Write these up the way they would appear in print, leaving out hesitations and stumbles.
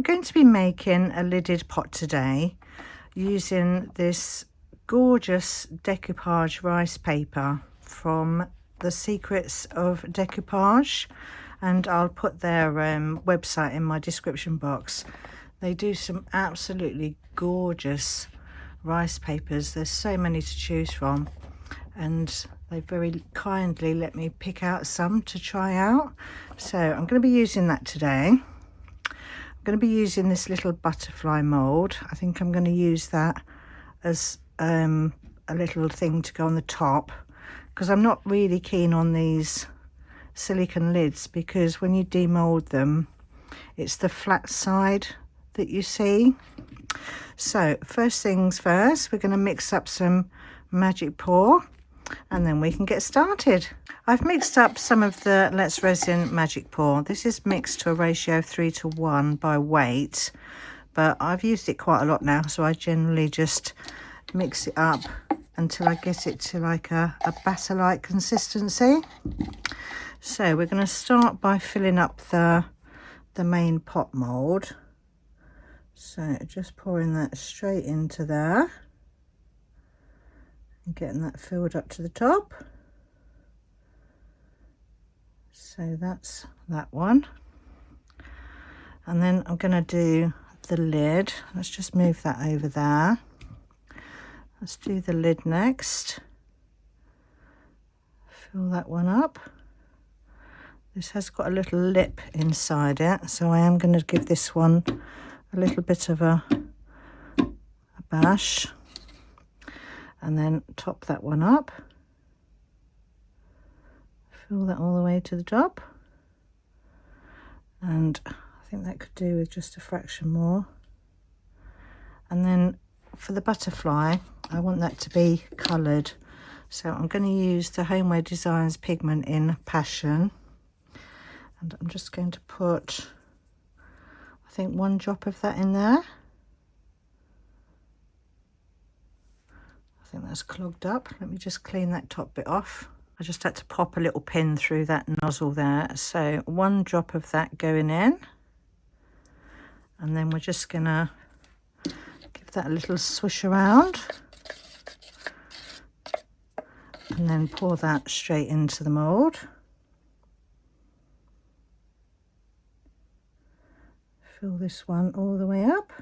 going to be making a lidded pot today using this gorgeous decoupage rice paper from the Secrets of Decoupage, and I'll put their website in my description box. They do some absolutely gorgeous rice papers. There's so many to choose from, and they very kindly let me pick out some to try out. So I'm going to be using that today. I'm going to be using this little butterfly mold. I think I'm going to use that as a little thing to go on the top, because I'm not really keen on these silicone lids, because when you demold them it's the flat side that you see. So first things first, we're going to mix up some Magic Pour and then we can get started. I've mixed up some of the Let's Resin Magic Pour. This is mixed to a ratio of 3:1 by weight, but I've used it quite a lot now, so I generally just mix it up until I get it to like a batter-like consistency. So we're going to start by filling up the main pot mold. So just pouring that straight into there and getting that filled up to the top. So that's that one. And then I'm going to do the lid. Let's just move that over there. Let's do the lid next. Fill that one up. This has got a little lip inside it, so I am going to give this one a little bit of a bash, and then top that one up. Fill that all the way to the top, and I think that could do with just a fraction more. And then for the butterfly, I want that to be coloured, so I'm going to use the Homeware Designs pigment in Passion, and I'm just going to put, I think, 1 drop of that in there. I think that's clogged up. Let me just clean that top bit off. I just had to pop a little pin through that nozzle there. So 1 drop of that going in, and then we're just gonna give that a little swish around and then pour that straight into the mold. Fill this one all the way up.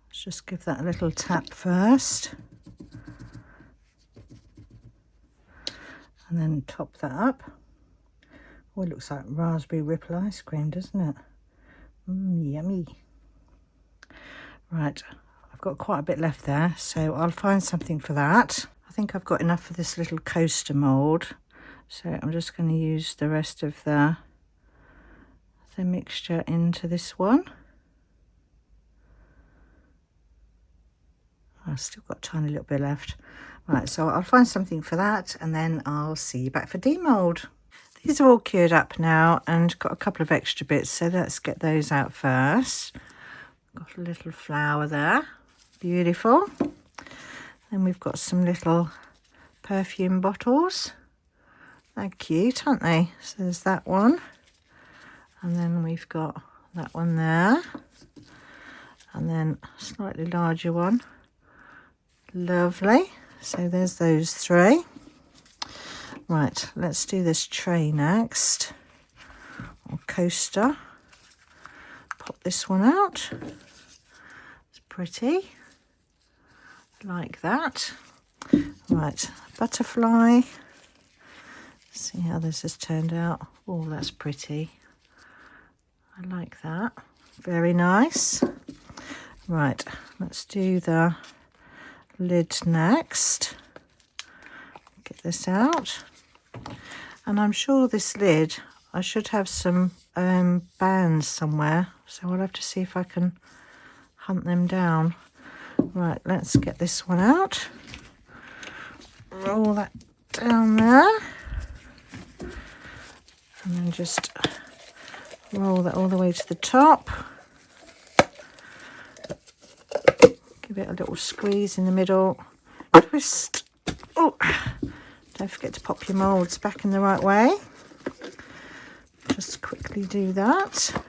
Let's just give that a little tap first, and then top that up. Oh, it looks like raspberry ripple ice cream, doesn't it? Yummy. Right, I've got quite a bit left there, so I'll find something for that. I think I've got enough for this little coaster mold, so I'm just going to use the rest of the mixture into this one. I've still got a tiny little bit left. Right, so I'll find something for that, and then I'll see you back for demold. These are all cured up now and got a couple of extra bits, so let's get those out first. Got a little flower there, beautiful. Then we've got some little perfume bottles. They're cute, aren't they? So there's that one. And then we've got that one there, and then a slightly larger one. Lovely. So there's those 3. Right, let's do this tray next, or coaster. Pop this one out. It's pretty, like that. Right, butterfly. See how this has turned out. Oh, that's pretty. I like that. Very nice. Right, let's do the lid next. Get this out. And I'm sure this lid, I should have some bands somewhere, so I'll have to see if I can hunt them down. Right, let's get this one out. Roll that down there. And then just roll that all the way to the top. Give it a little squeeze in the middle. Twist. Oh, don't forget to pop your moulds back in the right way. Just quickly quickly do that.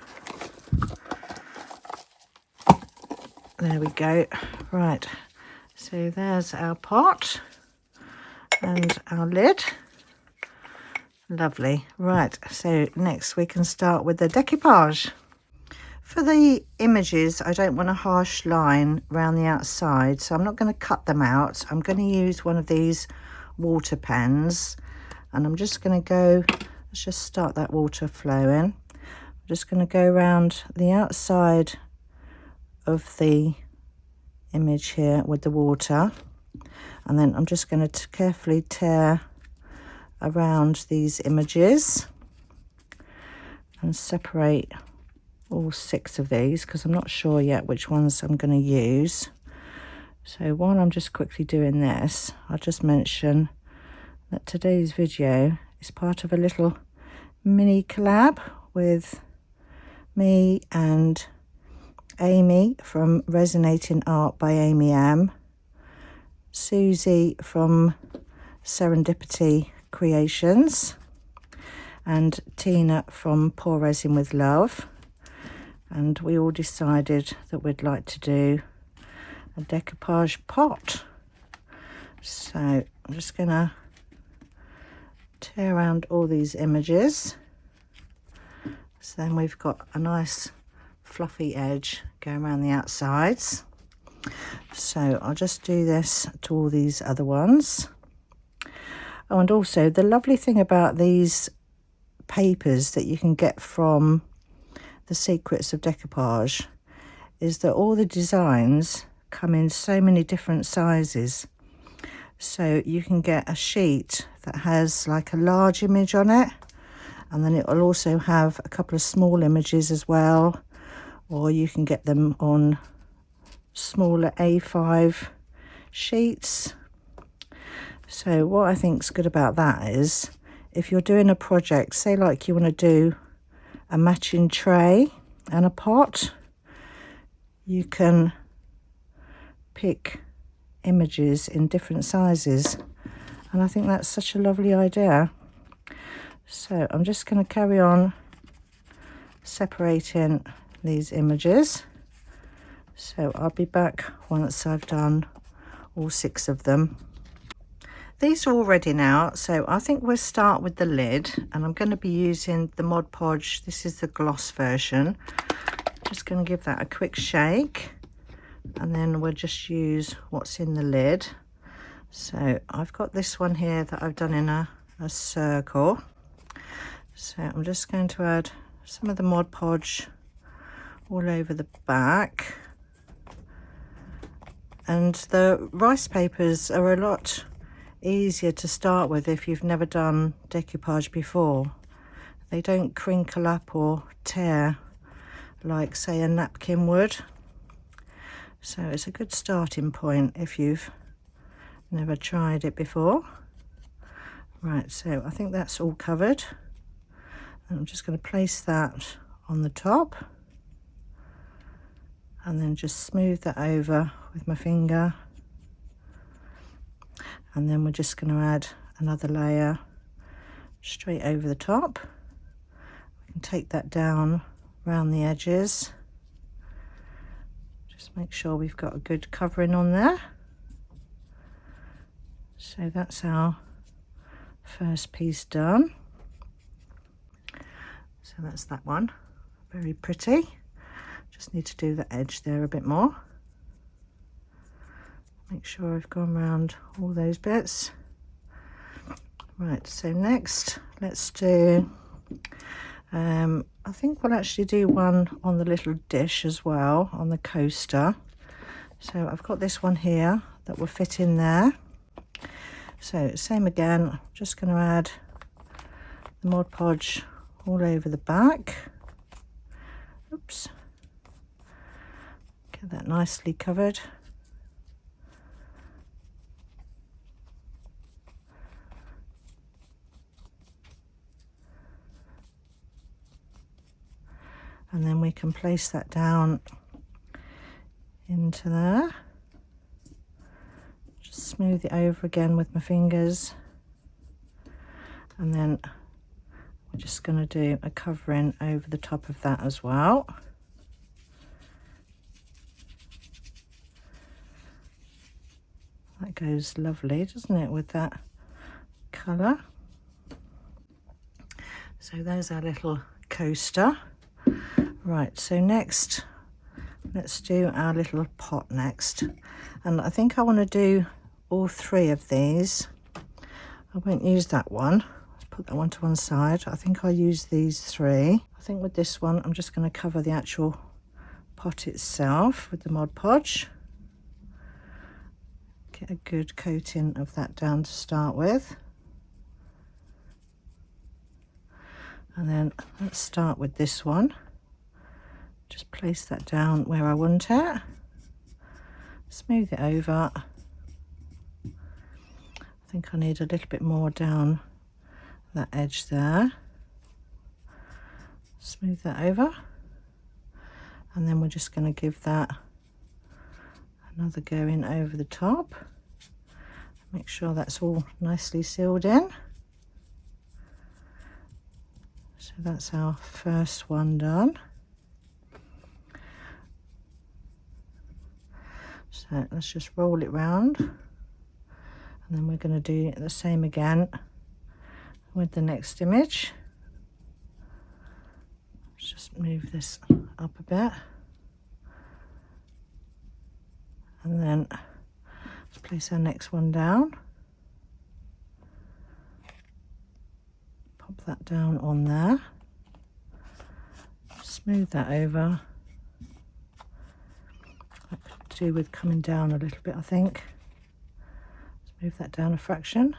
There we go. Right, so there's our pot and our lid. Lovely. Right, so next we can start with the decoupage. For the images, I don't want a harsh line around the outside, so I'm not going to cut them out. I'm going to use one of these water pens, and I'm just going to go, let's just start that water flowing. I'm just going to go around the outside of the image here with the water, and then I'm just going to carefully tear around these images and separate all 6 of these, because I'm not sure yet which ones I'm going to use. So while I'm just quickly doing this, I'll just mention that today's video is part of a little mini collab with me and Amy from Resonating Art by Amy M, Susie from Serendipity Creations, and Tina from Pour Resin with Love. And we all decided that we'd like to do a decoupage pot. So I'm just going to tear around all these images. So then we've got a nice fluffy edge going around the outsides. So I'll just do this to all these other ones. Oh, and also the lovely thing about these papers that you can get from the Secrets of Decoupage is that all the designs come in so many different sizes. So you can get a sheet that has like a large image on it, and then it will also have a couple of small images as well, or you can get them on smaller A5 sheets. So what I think is good about that is if you're doing a project, say like you want to do a matching tray and a pot, you can pick images in different sizes, and I think that's such a lovely idea. So I'm just going to carry on separating these images, so I'll be back once I've done all 6 of them. These are all ready now, so I think we'll start with the lid, and I'm going to be using the Mod Podge. This is the gloss version. Just going to give that a quick shake, and then we'll just use what's in the lid. So I've got this one here that I've done in a circle. So I'm just going to add some of the Mod Podge all over the back. And the rice papers are a lot easier to start with if you've never done decoupage before. They don't crinkle up or tear like, say, a napkin would. So it's a good starting point if you've never tried it before. Right, so I think that's all covered. And I'm just going to place that on the top and then just smooth that over with my finger. And then we're just going to add another layer straight over the top. We can take that down around the edges. Just make sure we've got a good covering on there. So that's our first piece done. So that's that one. Very pretty. Just need to do the edge there a bit more. Make sure I've gone around all those bits. Right, so next let's do, I think we'll actually do one on the little dish as well, on the coaster. So I've got this one here that will fit in there. So same again, just going to add the Mod Podge all over the back. Oops. Get that nicely covered. And then we can place that down into there. Just smooth it over again with my fingers. And then we're just going to do a covering over the top of that as well. That goes lovely, doesn't it, with that colour? So there's our little coaster. Right, so next, let's do our little pot next. And I think I want to do all three of these. I won't use that one. Let's put that one to one side. I think I'll use these three. I think with this one, I'm just going to cover the actual pot itself with the Mod Podge. Get a good coating of that down to start with. And then let's start with this one. Just place that down where I want it. Smooth it over. I think I need a little bit more down that edge there. Smooth that over. And then we're just going to give that another go in over the top. Make sure that's all nicely sealed in. So that's our first one done. So let's just roll it round, and then we're going to do the same again with the next image. Let's just move this up a bit, and then let's place our next one down. Pop that down on there, smooth that over. That could do with coming down a little bit, I think. Let's move that down a fraction.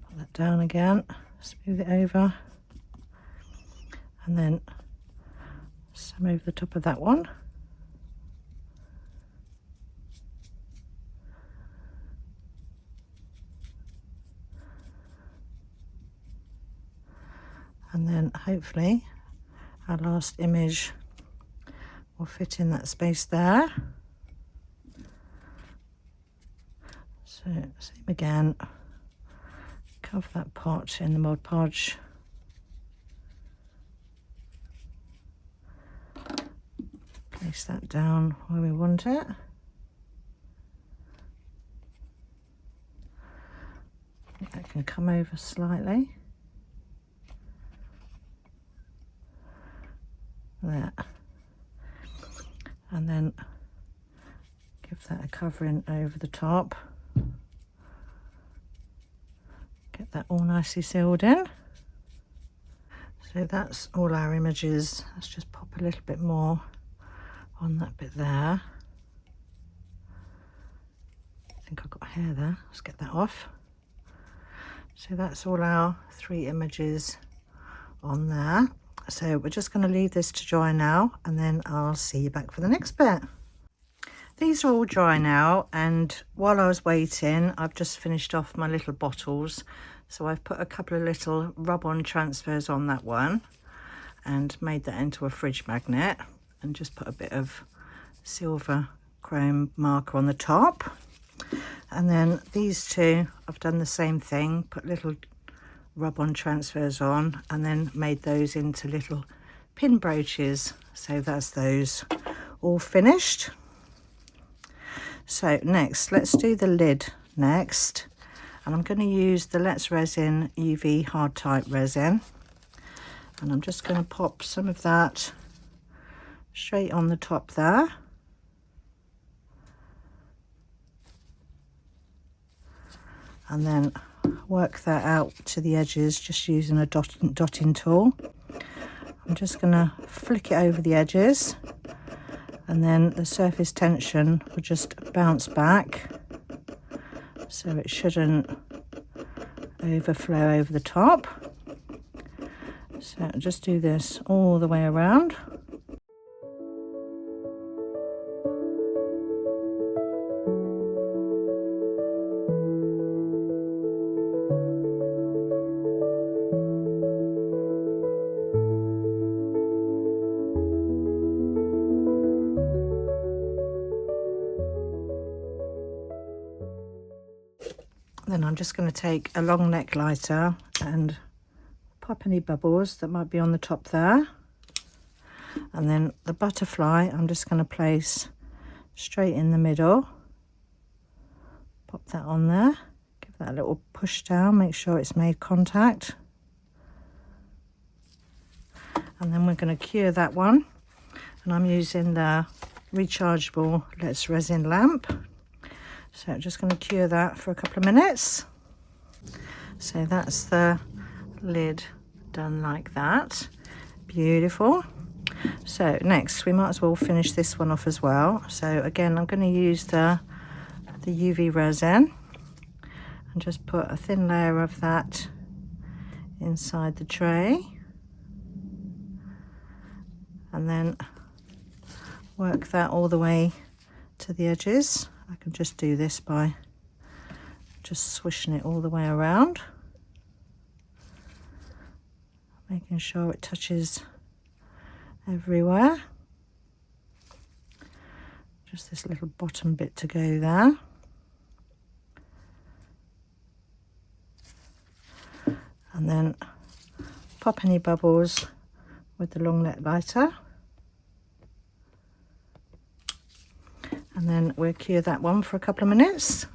Put that down again, smooth it over, and then some over the top of that one. And then hopefully our last image will fit in that space there. So same again, cover that pot in the Mod Podge. Place that down where we want it. That can come over slightly. There. And then give that a covering over the top. Get that all nicely sealed in. So that's all our images. Let's just pop a little bit more on that bit there. I think I've got hair there. Let's get that off. So that's all our three images on there. So we're just going to leave this to dry now, and then I'll see you back for the next bit. These are all dry now, and while I was waiting, I've just finished off my little bottles. So I've put a couple of little rub-on transfers on that one and made that into a fridge magnet, and just put a bit of silver chrome marker on the top. And then these two, I've done the same thing, put little rub-on transfers on, and then made those into little pin brooches. So that's those all finished. So next, let's do the lid next, and I'm going to use the Let's Resin UV hard type resin, and I'm just going to pop some of that straight on the top there. And then work that out to the edges just using a dotting tool. I'm just going to flick it over the edges, and then the surface tension will just bounce back, so it shouldn't overflow over the top. So just do this all the way around. Then I'm just going to take a long neck lighter and pop any bubbles that might be on the top there. And then the butterfly I'm just going to place straight in the middle. Pop that on there, give that a little push down, make sure it's made contact. And then we're going to cure that one, and I'm using the rechargeable Let's Resin lamp. So I'm just going to cure that for a couple of minutes. So that's the lid done like that. Beautiful. So next we might as well finish this one off as well. So again, I'm going to use the UV resin and just put a thin layer of that inside the tray, and then work that all the way to the edges. I can just do this by just swishing it all the way around, making sure it touches everywhere. Just this little bottom bit to go there. And then pop any bubbles with the long neck lighter. And then we'll cure that one for a couple of minutes.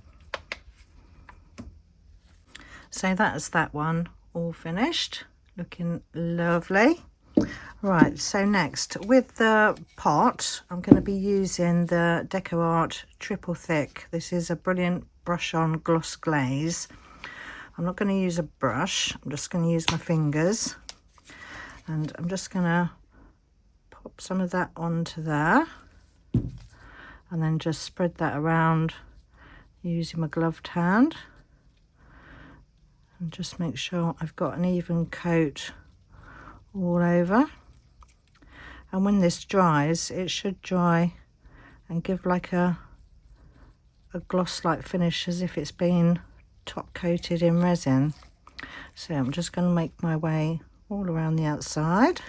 So that's that one all finished, looking lovely. Right, so next with the pot, I'm going to be using the DecoArt Triple Thick. This is a brilliant brush on gloss glaze. I'm not going to use a brush, I'm just going to use my fingers, and I'm just going to pop some of that onto there, and then just spread that around using my gloved hand, and just make sure I've got an even coat all over. And when this dries, it should dry and give like a gloss like finish, as if it's been top coated in resin. So I'm just going to make my way all around the outside,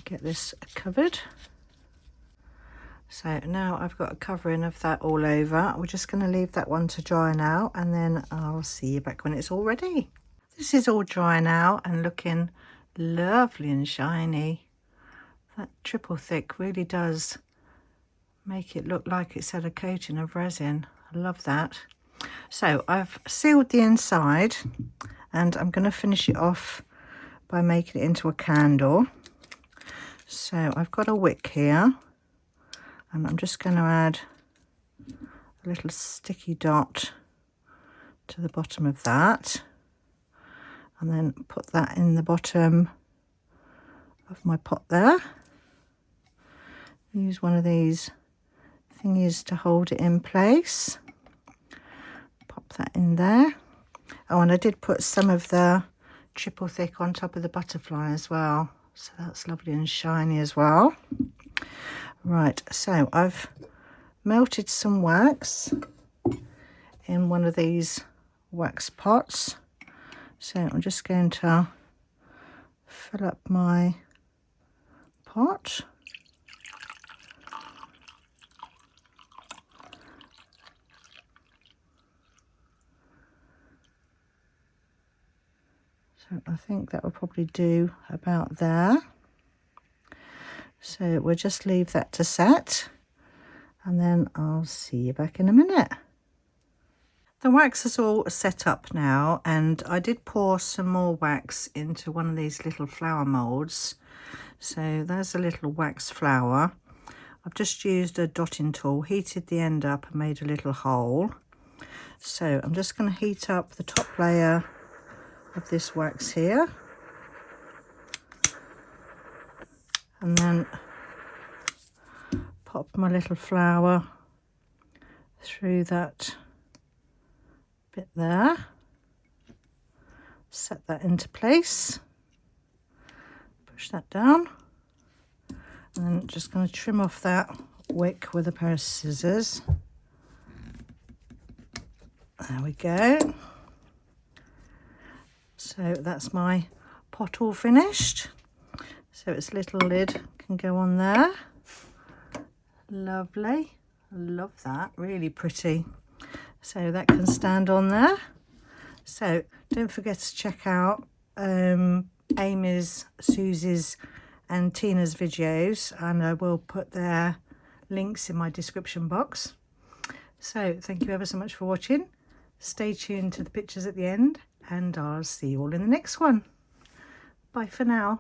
get this covered. So now I've got a covering of that all over. We're just going to leave that one to dry now, and then I'll see you back when it's all ready. This is all dry now and looking lovely and shiny. That triple thick really does make it look like it's had a coating of resin. I love that. So I've sealed the inside, and I'm going to finish it off by making it into a candle. So I've got a wick here, and I'm just going to add a little sticky dot to the bottom of that, and then put that in the bottom of my pot there. Use one of these thingies to hold it in place. Pop that in there. Oh, and I did put some of the triple thick on top of the butterfly as well, so that's lovely and shiny as well. Right, so I've melted some wax in one of these wax pots. So I'm just going to fill up my pot. So I think that will probably do about there. So we'll just leave that to set, and then I'll see you back in a minute. The wax is all set up now, and I did pour some more wax into one of these little flower molds. So there's a little wax flower. I've just used a dotting tool, heated the end up and made a little hole. So I'm just going to heat up the top layer of this wax here, and then pop my little flower through that bit there, set that into place, push that down, and then just going to trim off that wick with a pair of scissors. There we go. So that's my pot all finished. So its little lid can go on there. Lovely. I love that, really pretty. So that can stand on there. So don't forget to check out Amy's, Susie's and Tina's videos, and I will put their links in my description box. So thank you ever so much for watching. Stay tuned to the pictures at the end, and I'll see you all in the next one. Bye for now.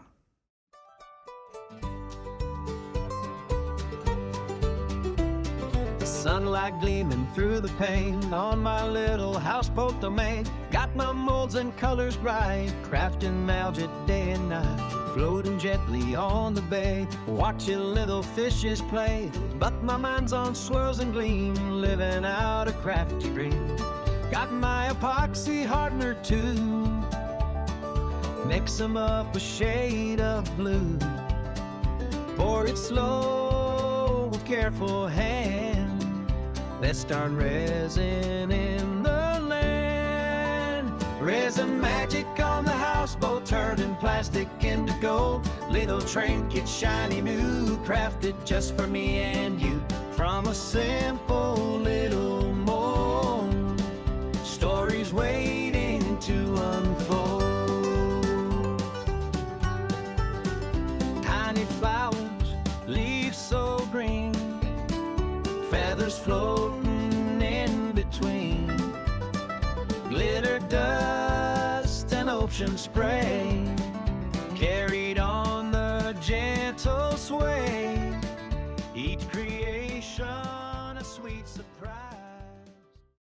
Sunlight gleaming through the pane on my little houseboat domain. Got my molds and colors right, crafting magic day and night, floating gently on the bay, watching little fishes play. But my mind's on swirls and gleam, living out a crafty dream. Got my epoxy hardener too, mix 'em up a shade of blue, pour it slow with careful hand. Let's start resin in the land. Resin magic on the houseboat, turning plastic into gold. Little trinkets, shiny new, crafted just for me and you. From a simple little mold, stories waiting to unfold. Tiny flowers, leaves so green, feathers floating in between, glitter, dust, and ocean spray, carried on the gentle sway.